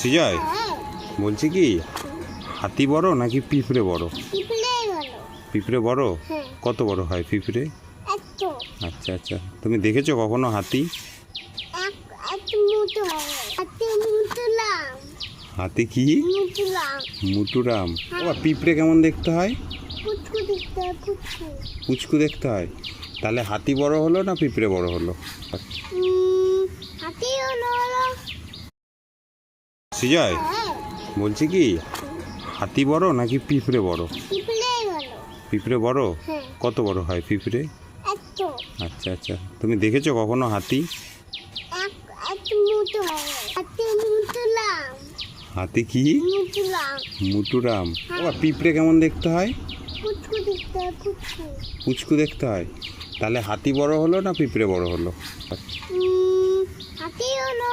সিজয় বলছি কি, হাতি বড় নাকি পিঁপড়ে বড়? পিঁপড়ে বড়? কত বড় হয় পিঁপড়ে? আচ্ছা আচ্ছা, তুমি দেখেছো কখনো হাতি? হাতি কি? মুটুরাম। বাবা, পিঁপড়ে কেমন দেখতে হয়? পুচকু দেখতে হয়। তাহলে হাতি বড় হলো না পিঁপড়ে বড় হলো? সিজয় বলছি কি, হাতি বড় নাকি পিঁপড়ে বড়? পিঁপড়ে বড়? কত বড় হয় পিঁপড়ে? আচ্ছা আচ্ছা, তুমি দেখেছো কখনো হাতি? হাতি কি? মুটুরাম। বাবা, পিঁপড়ে কেমন দেখতে হয়? পুচকু দেখতে হয়। তাহলে হাতি বড় হলো না পিঁপড়ে বড় হলো? হাতি হলো।